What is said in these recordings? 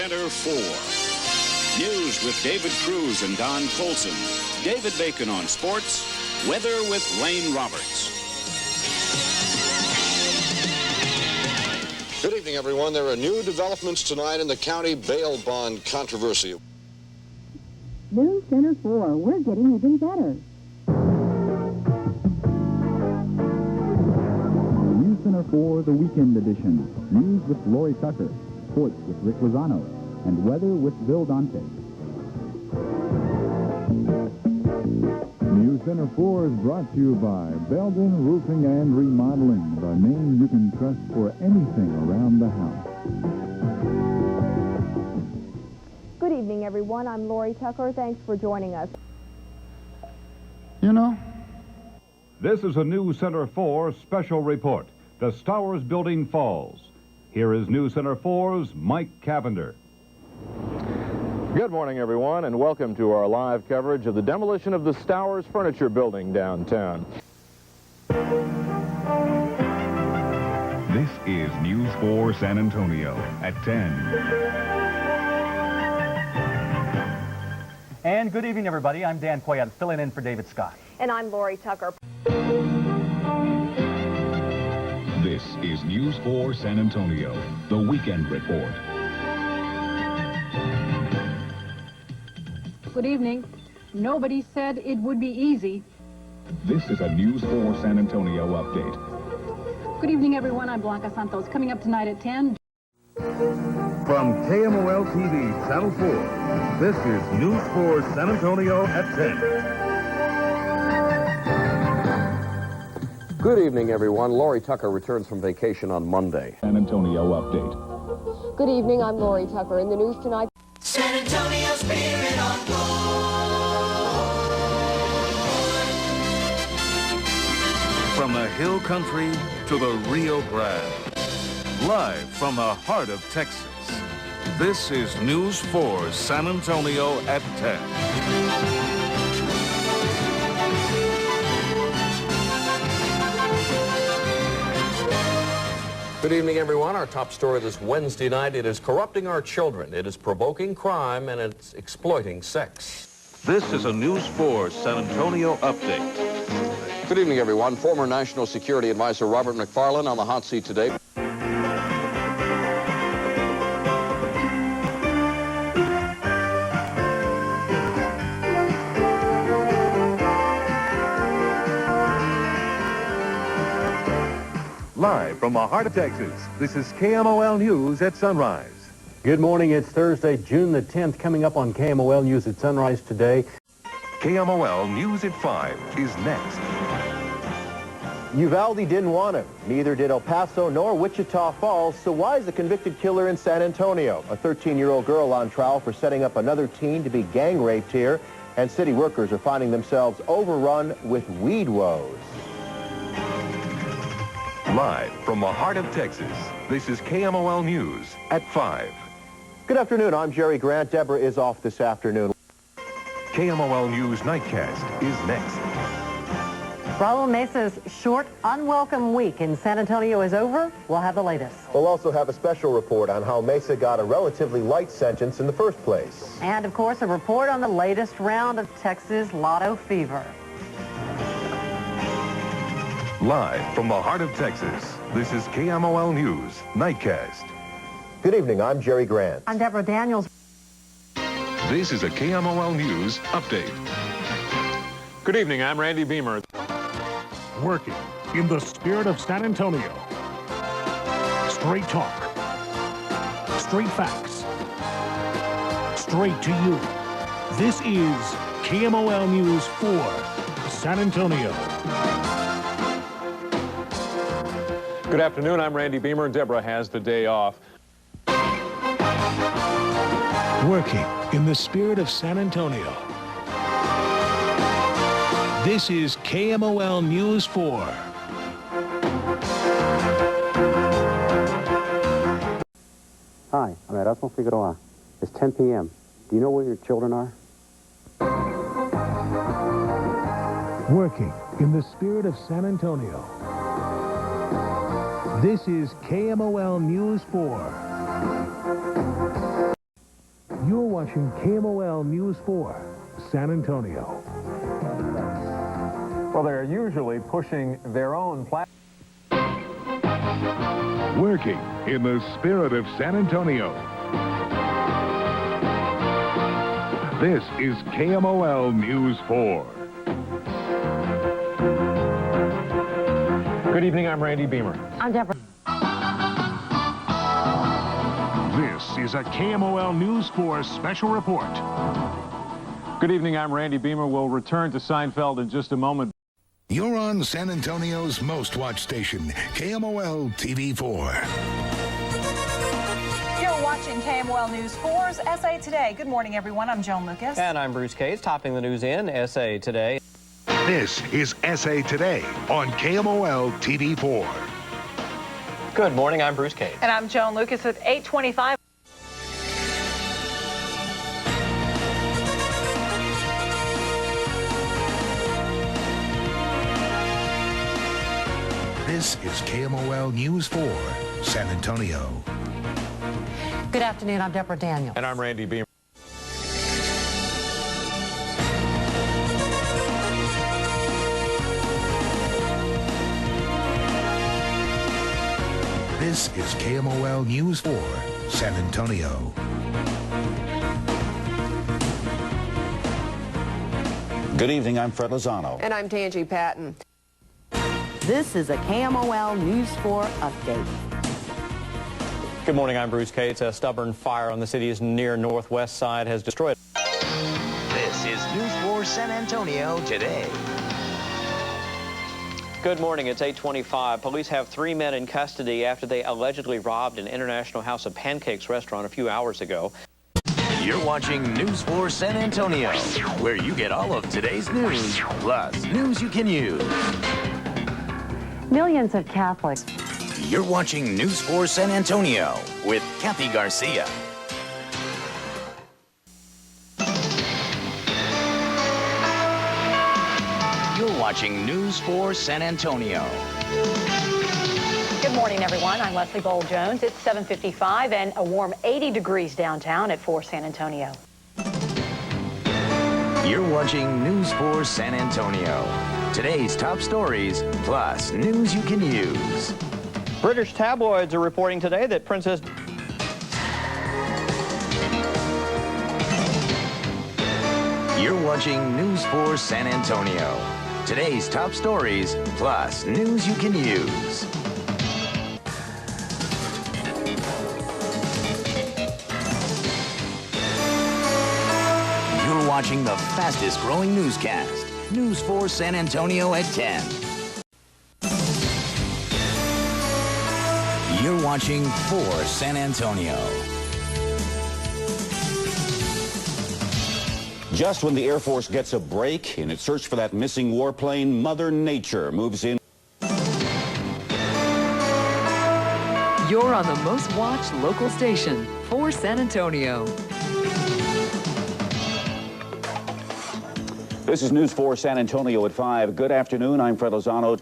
Center 4. News with David Cruz and Don Colson. David Bacon on sports. Weather with Lane Roberts. Good evening, everyone. There are new developments tonight in the county bail bond controversy. NewsCenter 4, we're getting even better. NewsCenter 4, the weekend edition. News with Lori Tucker, sports with Rick Lozano, and weather with Bill Dante. NewsCenter 4 is brought to you by Belden Roofing and Remodeling, the name you can trust for anything around the house. Good evening, everyone. I'm Lori Tucker. Thanks for joining us. You know, this is a NewsCenter 4 special report. The Stowers building falls. Here is NewsCenter 4's Mike Cavender. Good morning, everyone, and welcome to our live coverage of the demolition of the Stowers Furniture Building downtown. This is News 4 San Antonio at 10. And good evening, everybody. I'm Dan Coyette, filling in for David Scott. And I'm Lori Tucker. This is News 4 San Antonio, the Weekend Report. Good evening. Nobody said it would be easy. This is a News 4 San Antonio update. Good evening, everyone. I'm Blanca Santos. Coming up tonight at 10. From KMOL-TV, Channel 4, this is News 4 San Antonio at 10. Good evening, everyone. Lori Tucker returns from vacation on Monday. San Antonio update. Good evening. I'm Lori Tucker. In the news tonight, San Antonio Spirit on board. From the hill country to the Rio Grande, live from the heart of Texas, this is News 4 San Antonio at 10. Good evening, everyone. Our top story this Wednesday night, it is corrupting our children. It is provoking crime, and it's exploiting sex. This is a News 4 San Antonio update. Good evening, everyone. Former National Security Advisor Robert McFarland on the hot seat today. Live from the heart of Texas, this is KMOL News at Sunrise. Good morning. It's Thursday, June the 10th. Coming up on KMOL News at Sunrise today. KMOL News at 5 is next. Uvalde didn't want him. Neither did El Paso nor Wichita Falls. So why is the convicted killer in San Antonio? A 13-year-old girl on trial for setting up another teen to be gang raped here. And city workers are finding themselves overrun with weed woes. Live from the heart of Texas, this is KMOL News at 5. Good afternoon. I'm Jerry Grant. Deborah is off this afternoon. KMOL News Nightcast is next. Raul Mesa's short, unwelcome week in San Antonio is over. We'll have the latest. We'll also have a special report on how Mesa got a relatively light sentence in the first place. And, of course, a report on the latest round of Texas Lotto fever. Live from the heart of Texas, this is KMOL News Nightcast. Good evening. I'm Jerry Grant. I'm Deborah Daniels. This is a KMOL News update. Good evening. I'm Randy Beamer. Working in the spirit of San Antonio. Straight talk. Straight facts. Straight to you. This is KMOL News 4 San Antonio. Good afternoon. I'm Randy Beamer. Deborah has the day off. Working in the spirit of San Antonio. This is KMOL News 4. Hi, I'm Erasmo Figueroa. It's 10 p.m. Do you know where your children are? Working in the spirit of San Antonio. This is KMOL News 4. You're watching KMOL News 4, San Antonio. Well, they're usually pushing their own platform. Working in the spirit of San Antonio. This is KMOL News 4. Good evening, I'm Randy Beamer. I'm Deborah. This is a KMOL News 4 special report. Good evening, I'm Randy Beamer. We'll return to Seinfeld in just a moment. You're on San Antonio's most watched station, KMOL-TV 4. You're watching KMOL News 4's SA Today. Good morning, everyone. I'm Joan Lucas. And I'm Bruce Cates, topping the news in SA Today. This is SA Today on KMOL-TV 4. Good morning, I'm Bruce Cates. And I'm Joan Lucas at 8:25. This is KMOL News 4, San Antonio. Good afternoon, I'm Deborah Daniels. And I'm Randy Beamer. This is KMOL News 4, San Antonio. Good evening, I'm Fred Lozano. And I'm Tangi Patton. This is a KMOL News 4 update. Good morning, I'm Bruce Cates. A stubborn fire on the city's near northwest side has destroyed. This is News 4 San Antonio today. Good morning, it's 8:25. Police have 3 men in custody after they allegedly robbed an International House of Pancakes restaurant a few hours ago. You're watching News 4 San Antonio, where you get all of today's news, plus news you can use. Millions of Catholics. You're watching News 4 San Antonio with Kathy Garcia. You're watching News 4 San Antonio. Good morning, everyone. I'm Leslie Bowl-Jones. It's 7:55 and a warm 80 degrees downtown at 4 San Antonio. You're watching News 4 San Antonio. Today's top stories, plus news you can use. British tabloids are reporting today that Princess... You're watching News 4 San Antonio. Today's top stories, plus news you can use. You're watching the fastest growing newscast, News 4 San Antonio at 10. You're watching 4 San Antonio. Just when the Air Force gets a break in its search for that missing warplane, Mother Nature moves in. You're on the most watched local station, 4 San Antonio. This is News 4 San Antonio at 5. Good afternoon, I'm Fred Lozano.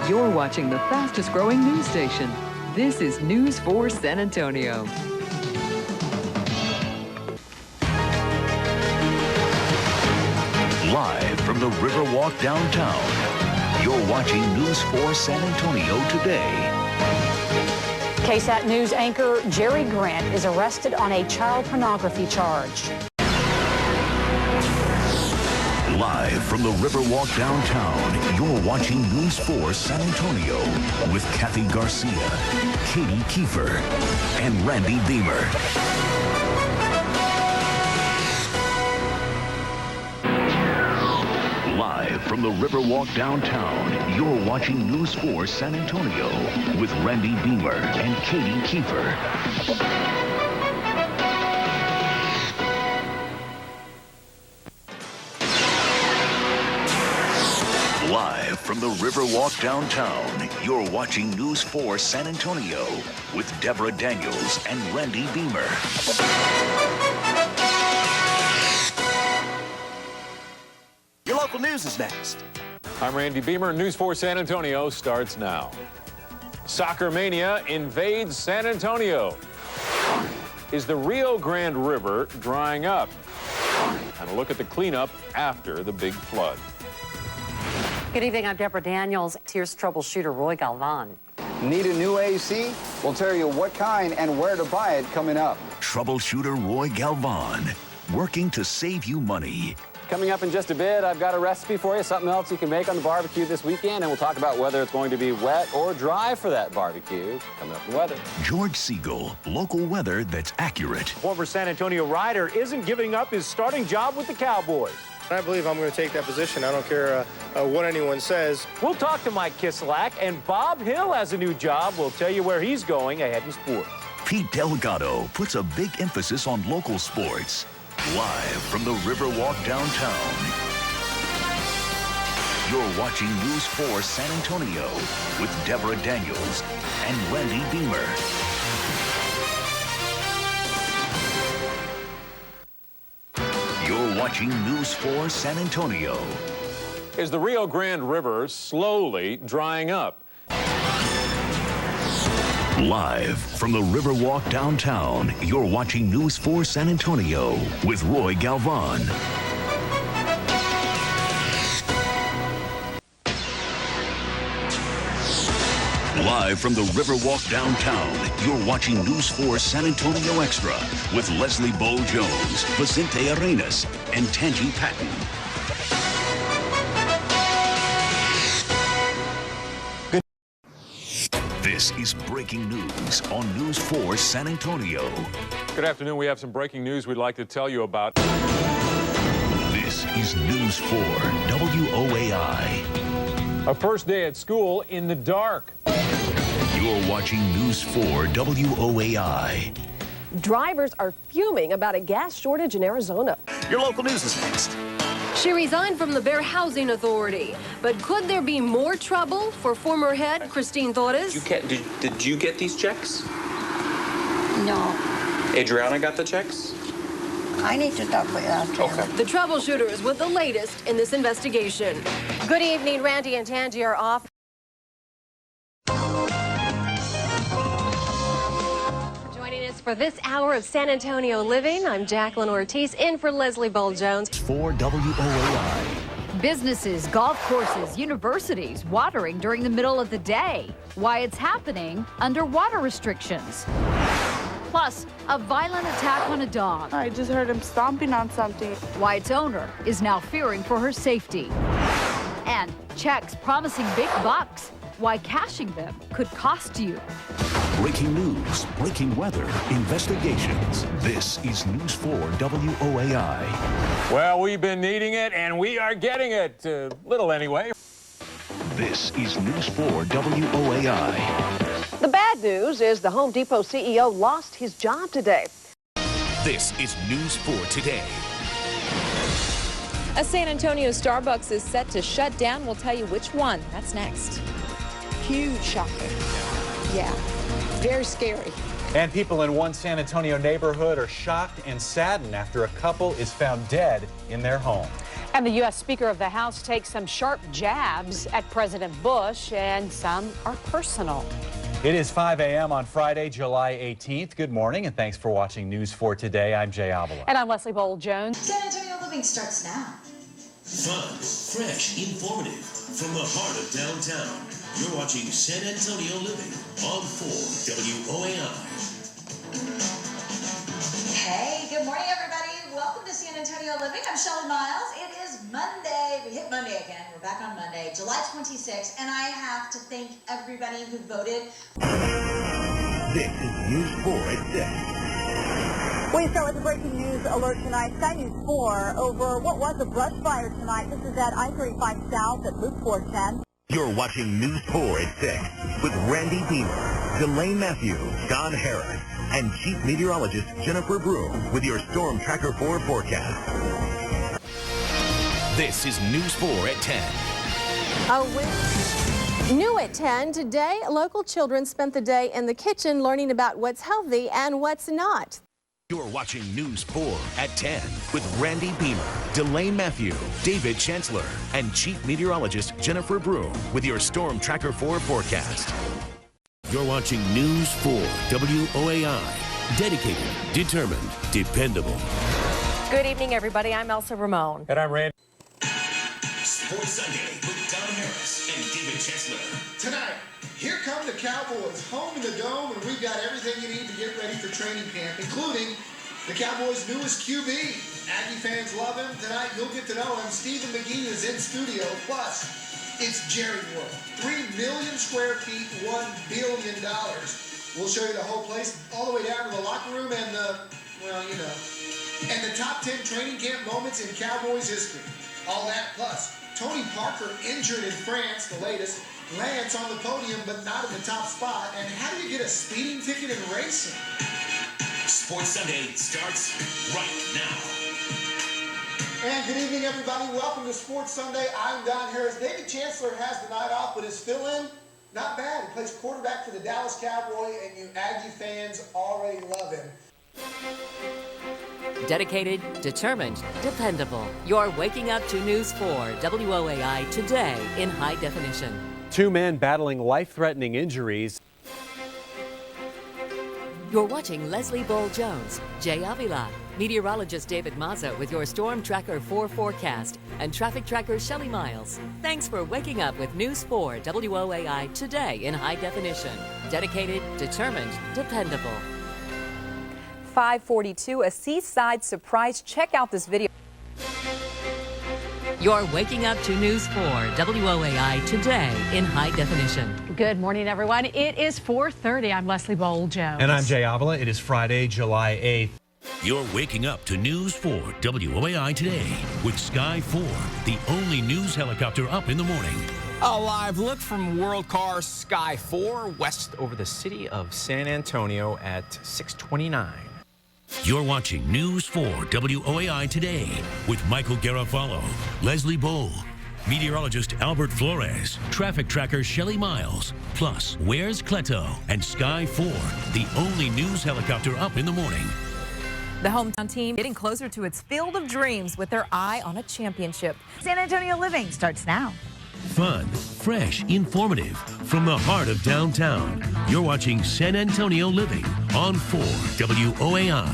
You're watching the fastest growing news station. This is News 4 San Antonio. Live from the Riverwalk downtown, you're watching News 4 San Antonio today. KSAT News anchor Jerry Grant is arrested on a child pornography charge. Live from the Riverwalk downtown, you're watching News 4 San Antonio with Kathy Garcia, Katie Kiefer, and Randy Beamer. Live from the Riverwalk downtown, you're watching News 4 San Antonio with Randy Beamer and Katie Kiefer. Live from the Riverwalk downtown, you're watching News 4 San Antonio with Deborah Daniels and Randy Beamer. Your local news is next. I'm Randy Beamer. News 4 San Antonio starts now. Soccer mania invades San Antonio. Is the Rio Grande River drying up? And a look at the cleanup after the big flood. Good evening, I'm Deborah Daniels. Here's troubleshooter Roy Galvan. Need a new AC? We'll tell you what kind and where to buy it coming up. Troubleshooter Roy Galvan, working to save you money. Coming up in just a bit, I've got a recipe for you, something else you can make on the barbecue this weekend, and we'll talk about whether it's going to be wet or dry for that barbecue. Coming up in weather. George Siegel, local weather that's accurate. Former San Antonio Rider isn't giving up his starting job with the Cowboys. I believe I'm going to take that position. I don't care what anyone says. We'll talk to Mike Kislak, and Bob Hill has a new job. We'll tell you where he's going ahead in sports. Pete Delgado puts a big emphasis on local sports. Live from the Riverwalk downtown. You're watching News 4 San Antonio with Deborah Daniels and Randy Beamer. You're watching News 4 San Antonio. Is the Rio Grande River slowly drying up? Live from the Riverwalk downtown, you're watching News 4 San Antonio with Roy Galvan. Live from the Riverwalk downtown, you're watching News 4 San Antonio Extra with Leslie Bowe-Jones, Vicente Arenas, and Tangi Patton. This is breaking news on News 4 San Antonio. Good afternoon. We have some breaking news we'd like to tell you about. This is News 4 WOAI. A first day at school in the dark. You're watching News 4 WOAI. Drivers are fuming about a gas shortage in Arizona. Your local news is next. She resigned from the Bear Housing Authority. But could there be more trouble for former head Christine Torres? Did you get these checks? No. Adriana got the checks? I need to talk with you. Okay. The troubleshooters with the latest in this investigation. Good evening. Randy and Tangi are off. Joining us for this hour of San Antonio Living, I'm Jacqueline Ortiz, in for Leslie Bowe-Jones. 4 WOAI. Businesses, golf courses, universities watering during the middle of the day. Why it's happening under water restrictions. Plus, a violent attack on a dog. I just heard him stomping on something. Why its owner is now fearing for her safety. And checks promising big bucks. Why cashing them could cost you. Breaking news, breaking weather, investigations. This is News 4 WOAI. Well, we've been needing it, and we are getting it. Little anyway. This is News 4 WOAI. The bad news is the Home Depot CEO lost his job today. This is News 4 Today. A San Antonio Starbucks is set to shut down. We'll tell you which one. That's next. Huge shocker. Yeah, very scary. And people in one San Antonio neighborhood are shocked and saddened after a couple is found dead in their home. And the U.S. Speaker of the House takes some sharp jabs at President Bush, and some are personal. It is 5 a.m. on Friday, July 18th. Good morning, and thanks for watching News 4 Today. I'm Jay Avila. And I'm Leslie Bowe-Jones. San Antonio Living starts now. Fun, fresh, informative, from the heart of downtown. You're watching San Antonio Living on 4 WOAI. Hey, good morning, everybody. Welcome to San Antonio Living. I'm Shelley Miles. It is Monday. We hit Monday again. We're back on Monday, July 26th, and I have to thank everybody who voted. This is News 4 at 6. We start with the breaking news alert tonight. Sky News 4 over what was a brush fire tonight. This is at I-35 South at Loop 410. You're watching News 4 at 6 with Randy Beamer, Delane Matthew, Don Harris, and Chief Meteorologist Jennifer Broom with your Storm Tracker 4 forecast. This is News 4 at 10. New at 10, today, local children spent the day in the kitchen learning about what's healthy and what's not. You're watching News 4 at 10 with Randy Beamer, Delane Matthew, David Chancellor, and Chief Meteorologist Jennifer Broom with your Storm Tracker 4 forecast. You're watching News 4 WOAI. Dedicated, determined, dependable. Good evening, everybody. I'm Elsa Ramon. And I'm Randy. Sports Sunday with Don Harris and David Chesler. Tonight, here come the Cowboys, home in the Dome, and we've got everything you need to get ready for training camp, including the Cowboys' newest QB. Aggie fans love him. Tonight, you'll get to know him. Stephen McGee is in studio. Plus, it's Jerry World. 3 million square feet, $1 billion. We'll show you the whole place, all the way down to the locker room and the, well, you know, and the top 10 training camp moments in Cowboys history. All that plus Tony Parker injured in France, the latest. Lance on the podium, but not in the top spot. And how do you get a speeding ticket in racing? Sports Sunday starts right now. And good evening, everybody. Welcome to Sports Sunday. I'm Don Harris. David Chancellor has the night off, but is fill-in. Not bad. He plays quarterback for the Dallas Cowboys, and you Aggie fans already love him. Dedicated, determined, dependable. You're waking up to News 4 WOAI today in high definition. 2 men battling life-threatening injuries. You're watching Leslie Bowl-Jones, Jay Avila, meteorologist David Mazza with your Storm Tracker 4 forecast, and traffic tracker Shelley Miles. Thanks for waking up with News 4 WOAI today in high definition. Dedicated, determined, dependable. 542, a seaside surprise. Check out this video. You're waking up to News 4 WOAI today in high definition. Good morning, everyone. It is 4:30. I'm Leslie Bowl-Jones. And I'm Jay Avila. It is Friday, July 8th. You're waking up to News 4 WOAI today with Sky 4, the only news helicopter up in the morning. A live look from World Car Sky 4 west over the city of San Antonio at 6:29. You're watching News 4 WOAI today with Michael Garofalo, Leslie Bowl, meteorologist Albert Flores, traffic tracker Shelley Miles, plus Where's Cleto and Sky 4, the only news helicopter up in the morning. The hometown team getting closer to its field of dreams with their eye on a championship. San Antonio Living starts now. Fun, fresh, informative, from the heart of downtown. You're watching San Antonio Living on 4 WOAI.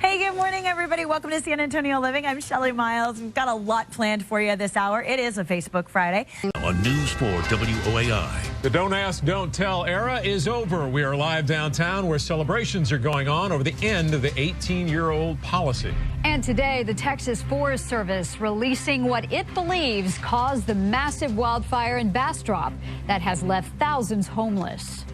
Hey, good morning, everybody. Welcome to San Antonio Living. I'm Shelley Miles. We've got a lot planned for you this hour. It is a Facebook Friday. On News 4 WOAI. The Don't Ask, Don't Tell era is over. We are live downtown where celebrations are going on over the end of the 18-year-old policy. And today, the Texas Forest Service releasing what it believes caused the massive wildfire in Bastrop that has left thousands homeless.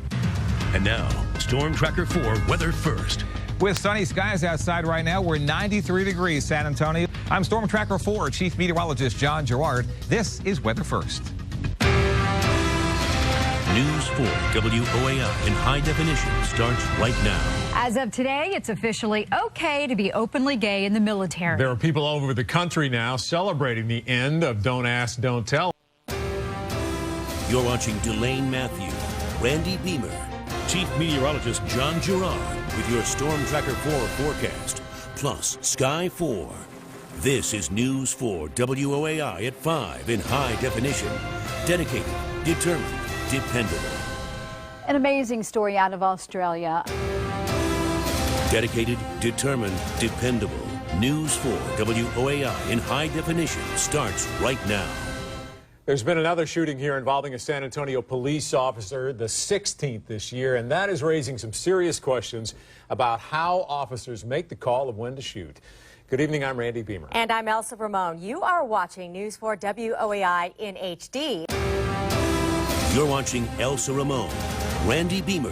And now, Storm Tracker 4 weather first. With sunny skies outside right now, we're 93 degrees, San Antonio. I'm Storm Tracker 4 Chief Meteorologist John Gerard. This is Weather First. News 4 WOAI in high definition starts right now. As of today, it's officially okay to be openly gay in the military. There are people all over the country now celebrating the end of Don't Ask, Don't Tell. You're watching Delane Matthew, Randy Beamer, Chief Meteorologist John Gerard with your Storm Tracker 4 forecast, plus Sky 4. This is News 4 WOAI at 5 in high definition. Dedicated, determined, dependable. An amazing story out of Australia. Dedicated, determined, dependable. News 4 WOAI in high definition starts right now. There's been another shooting here involving a San Antonio police officer, the 16th this year, and that is raising some serious questions about how officers make the call of when to shoot. Good evening, I'm Randy Beamer. And I'm Elsa Ramon. You are watching News 4 WOAI in HD. You're watching Elsa Ramon, Randy Beamer,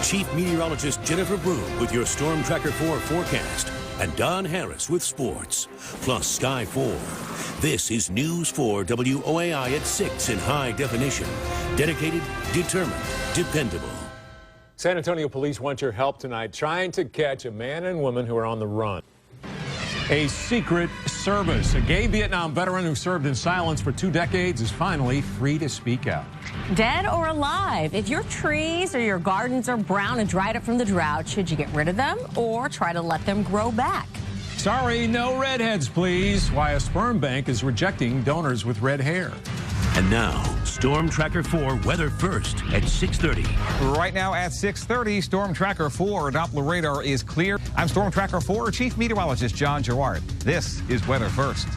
Chief Meteorologist Jennifer Broom with your Storm Tracker 4 forecast, and Don Harris with sports, plus Sky 4. This is News 4 WOAI at 6 in high definition. Dedicated, determined, dependable. San Antonio police want your help tonight trying to catch a man and woman who are on the run. A secret service. A gay Vietnam veteran who served in silence for 2 decades is finally free to speak out. Dead or alive, if your trees or your gardens are brown and dried up from the drought, should you get rid of them or try to let them grow back? Sorry, no redheads, please. Why a sperm bank is rejecting donors with red hair. And now, Storm Tracker 4 weather first at 6:30. Right now at 6:30, Storm Tracker 4 Doppler radar is clear. I'm Storm Tracker 4 Chief Meteorologist John Gerard. This is weather first.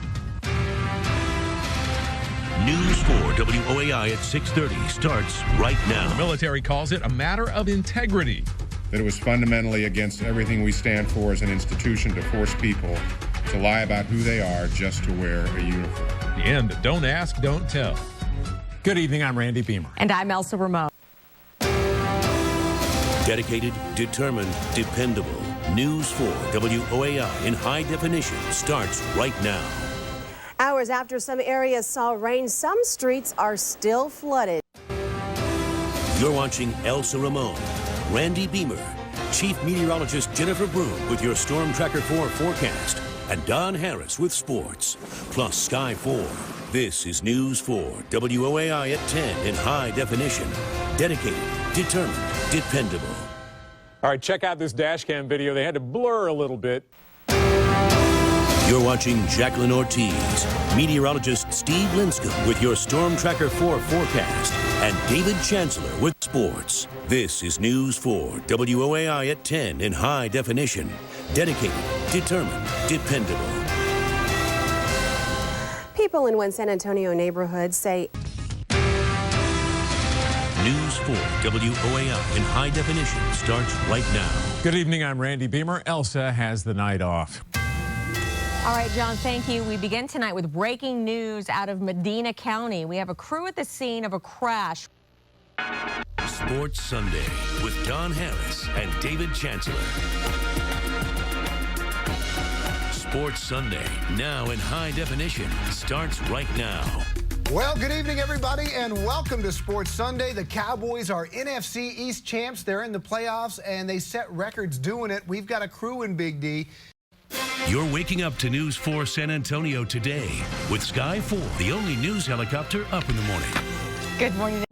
News 4 WOAI at 6:30 starts right now. The military calls it a matter of integrity. That it was fundamentally against everything we stand for as an institution to force people to lie about who they are just to wear a uniform. The end. Don't ask, don't tell. Good evening. I'm Randy Beamer. And I'm Elsa Ramon. Dedicated, determined, dependable. News 4 WOAI in high definition starts right now. Hours after some areas saw rain, some streets are still flooded. You're watching Elsa Ramon, Randy Beamer, Chief Meteorologist Jennifer Broom with your Storm Tracker 4 forecast, and Don Harris with sports, plus Sky 4. This is News 4 WOAI at 10 in high definition. Dedicated, determined, dependable. All right, check out this dash cam video. They had to blur a little bit. You're watching Jacqueline Ortiz, meteorologist Steve Linscomb with your Storm Tracker 4 forecast, and David Chancellor with sports. This is News 4 WOAI at 10 in high definition. Dedicated, determined, dependable. People in one San Antonio neighborhood say News 4 WOAI in high definition starts right now. Good evening, I'm Randy Beamer. Elsa has the night off. All right, John, thank you. We begin tonight with breaking news out of Medina County. We have a crew at the scene of a crash. Sports Sunday with Don Harris and David Chancellor. Sports Sunday, now in high definition, starts right now. Well, good evening, everybody, and welcome to Sports Sunday. The Cowboys are NFC East champs. They're in the playoffs, and they set records doing it. We've got a crew in Big D. You're waking up to News 4 San Antonio today with Sky 4, the only news helicopter up in the morning. Good morning.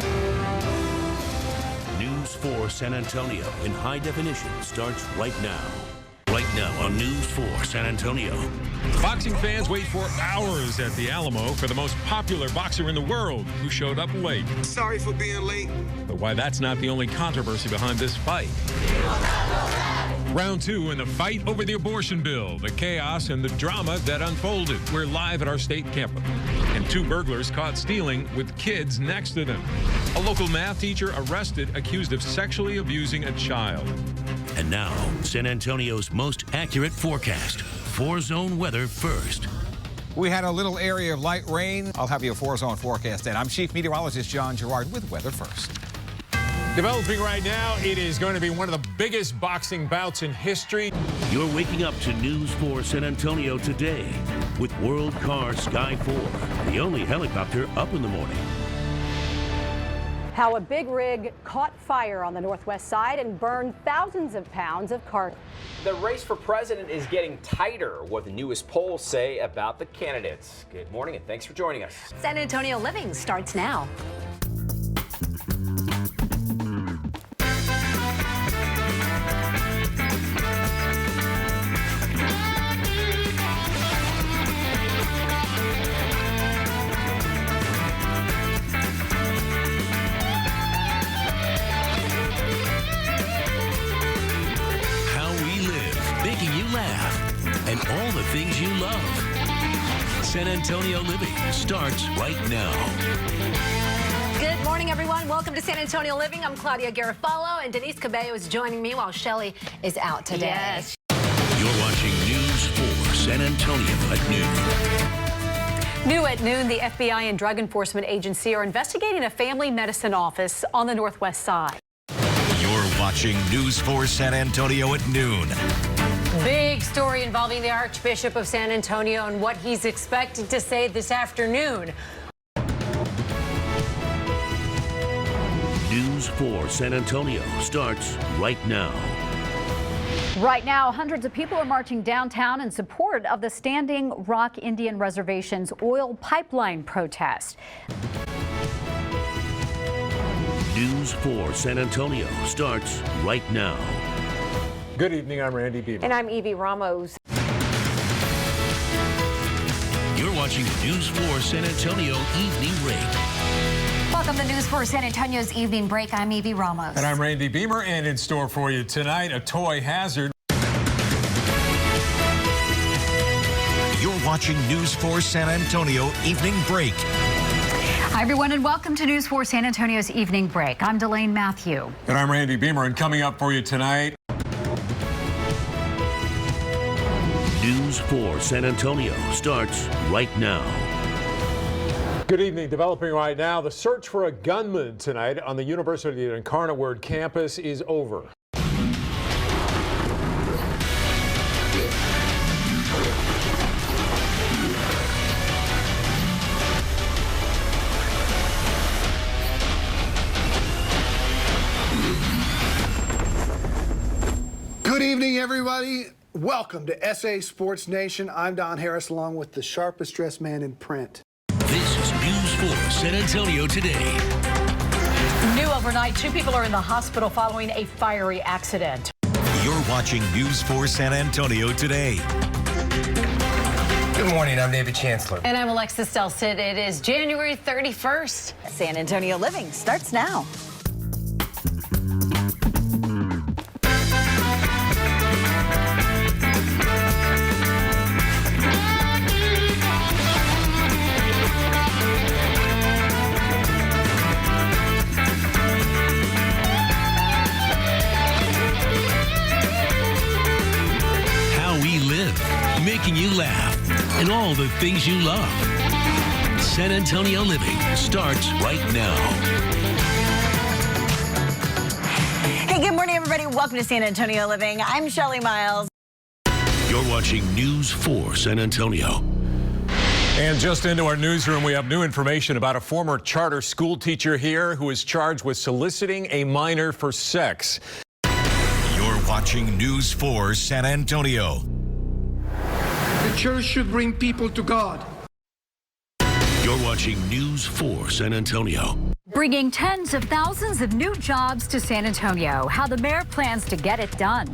News 4 San Antonio in high definition starts right now. Right now on News 4 San Antonio. Boxing fans wait for hours at the Alamo for the most popular boxer in the world who showed up late. Sorry for being late. But why that's not the only controversy behind this fight. Round 2 in the fight over the abortion bill, the chaos and the drama that unfolded. We're live at our state campus. And 2 burglars caught stealing with kids next to them. A local math teacher arrested accused of sexually abusing a child. And now, San Antonio's most accurate forecast. 4-zone weather first. We had a little area of light rain. I'll have you a 4-zone forecast then. I'm Chief Meteorologist John Gerard with weather first. Developing right now, it is going to be one of the biggest boxing bouts in history. You're waking up to News 4 San Antonio today with World Car Sky 4, the only helicopter up in the morning. How a big rig caught fire on the northwest side and burned thousands of pounds of cargo. The race for president is getting tighter. What the newest polls say about the candidates. Good morning and thanks for joining us. San Antonio Living starts now. And all the things you love. San Antonio Living starts right now. Good morning, everyone. Welcome to San Antonio Living. I'm Claudia Garofalo, and Denise Cabello is joining me while Shelley is out today. Yes. You're watching News 4 San Antonio at noon. New at noon, the FBI and Drug Enforcement Agency are investigating a family medicine office on the northwest side. You're watching News 4 San Antonio at noon. Big story involving the Archbishop of San Antonio and what he's expected to say this afternoon. News 4 San Antonio starts right now. Right now, hundreds of people are marching downtown in support of the Standing Rock Indian Reservation's oil pipeline protest. News 4 San Antonio starts right now. Good evening, I'm Randy Beaver. And I'm Evie Ramos. You're watching the News 4 San Antonio Evening Rake. Welcome to News 4 San Antonio's Evening Break. I'm Evie Ramos. And I'm Randy Beamer, and in store for you tonight, a toy hazard. You're watching News 4 San Antonio Evening Break. Hi, everyone, and welcome to News 4 San Antonio's Evening Break. I'm Delane Matthew. And I'm Randy Beamer, and coming up for you tonight, News 4 San Antonio starts right now. Good evening. Developing right now, the search for a gunman tonight on the University of Incarnate Word campus is over. Good evening, everybody. Welcome to SA Sports Nation. I'm Don Harris, along with the sharpest dressed man in print. This is News 4 San Antonio today. New overnight, 2 people are in the hospital following a fiery accident. You're watching News 4 San Antonio today. Good morning, I'm David Chancellor. And I'm Alexis Delcid. It is January 31st. San Antonio Living starts now. Making you laugh and all the things you love. San Antonio Living starts right now. Hey, good morning, everybody. Welcome to San Antonio Living. I'm Shelley Miles. You're watching News 4 San Antonio. And just into our newsroom, we have new information about a former charter school teacher here who is charged with soliciting a minor for sex. You're watching News 4 San Antonio. The church should bring people to God. You're watching News 4 San Antonio. Bringing tens of thousands of new jobs to San Antonio. How the mayor plans to get it done.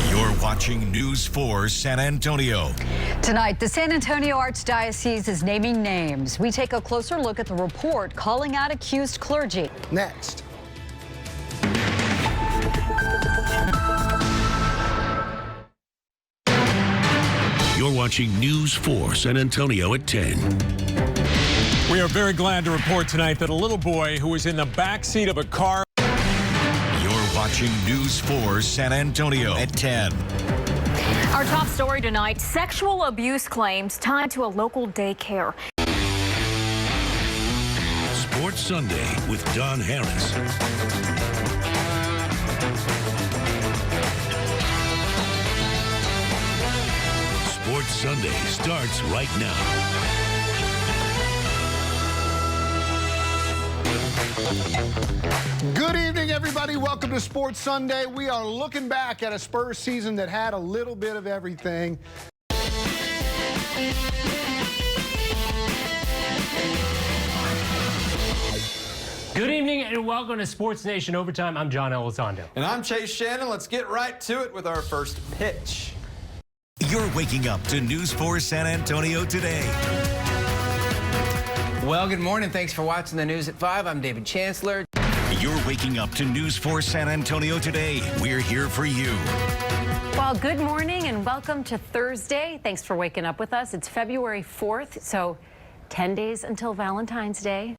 You're watching News 4 San Antonio. Tonight, the San Antonio Archdiocese is naming names. We take a closer look at the report calling out accused clergy. Next. You're watching News 4 San Antonio at 10. We are very glad to report tonight that a little boy who was in the back seat of a car. You're watching News 4 San Antonio at 10. Our top story tonight, sexual abuse claims tied to a local daycare. Sports Sunday with Don Harris. Sports Sunday starts right now. Good evening, everybody. Welcome to Sports Sunday. We are looking back at a Spurs season that had a little bit of everything. Good evening and welcome to Sports Nation Overtime. I'm John Elizondo. And I'm Chase Shannon. Let's get right to it with our first pitch. You're waking up to News 4 San Antonio today. Well, good morning. Thanks for watching the news at 5. I'm David Chancellor. You're waking up to News 4 San Antonio today. We're here for you. Well, good morning and welcome to Thursday. Thanks for waking up with us. It's February 4th, so 10 days until Valentine's Day.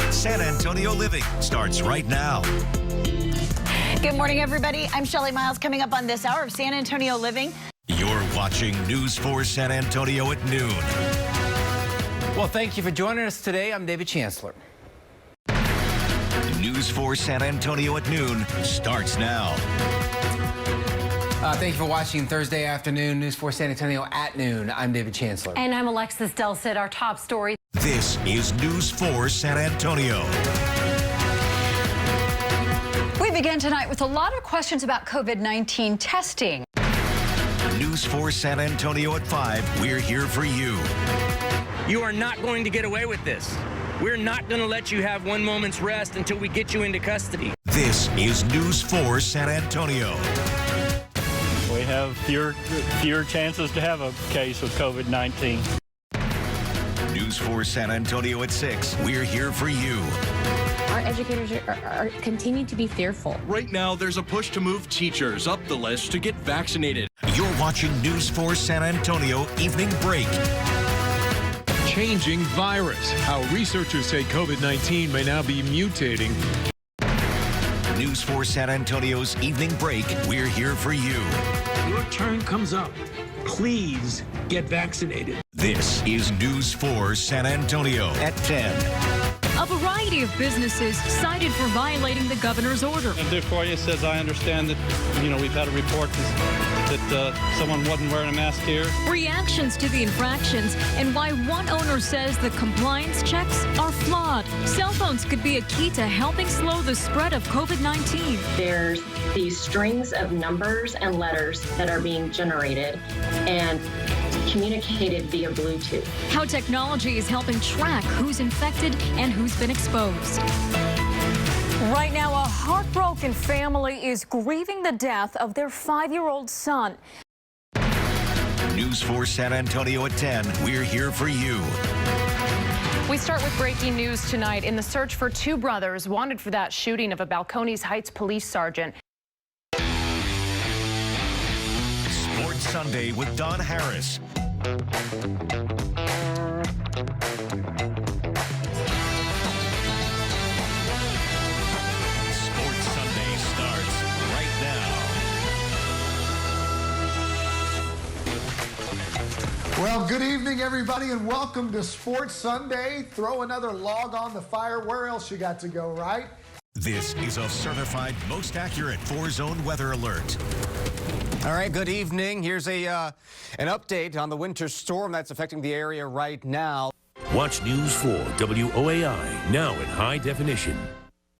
San Antonio Living starts right now. Good morning, everybody. I'm Shelley Miles. Coming up on this hour of San Antonio Living. You're watching News 4 San Antonio at noon. Well, thank you for joining us today. I'm David Chancellor. News 4 San Antonio at noon starts now. Thank you for watching Thursday afternoon News 4 San Antonio at noon. I'm David Chancellor. And I'm Alexis Delcid. Our top story. This is News 4 San Antonio. We begin tonight with a lot of questions about COVID-19 testing. News 4 San Antonio at 5. We're here for you. You are not going to get away with this. We're not going to let you have one moment's rest until we get you into custody. This is News 4 San Antonio. We have fewer chances to have a case of COVID-19. News 4 San Antonio at 6. We're here for you. Our educators are continuing to be fearful. Right now, there's a push to move teachers up the list to get vaccinated. You're watching News 4 San Antonio Evening Break. Changing virus. How researchers say COVID-19 may now be mutating. News 4 San Antonio's Evening Break. We're here for you. Your turn comes up. Please get vaccinated. This is News 4 San Antonio at 10. A variety of businesses cited for violating the governor's order. And DeForia says, I understand that, we've had a report that someone wasn't wearing a mask here. Reactions to the infractions and why one owner says the compliance checks are flawed. Cell phones could be a key to helping slow the spread of COVID-19. There's these strings of numbers and letters that are being generated and communicated via Bluetooth. How technology is helping track who's infected and who's been exposed. Right now, a heartbroken family is grieving the death of their 5-year-old son. News 4 San Antonio at 10. We're here for you. We start with breaking news tonight in the search for two brothers wanted for that shooting of a Balcones Heights police sergeant. Sports Sunday with Don Harris. Sports Sunday starts right now. Well, good evening, everybody, and welcome to Sports Sunday. Throw another log on the fire. Where else you got to go, right? This is a certified most accurate 4-zone weather alert. All right, good evening. Here's an update on the winter storm that's affecting the area right now. Watch News 4 WOAI now in high definition.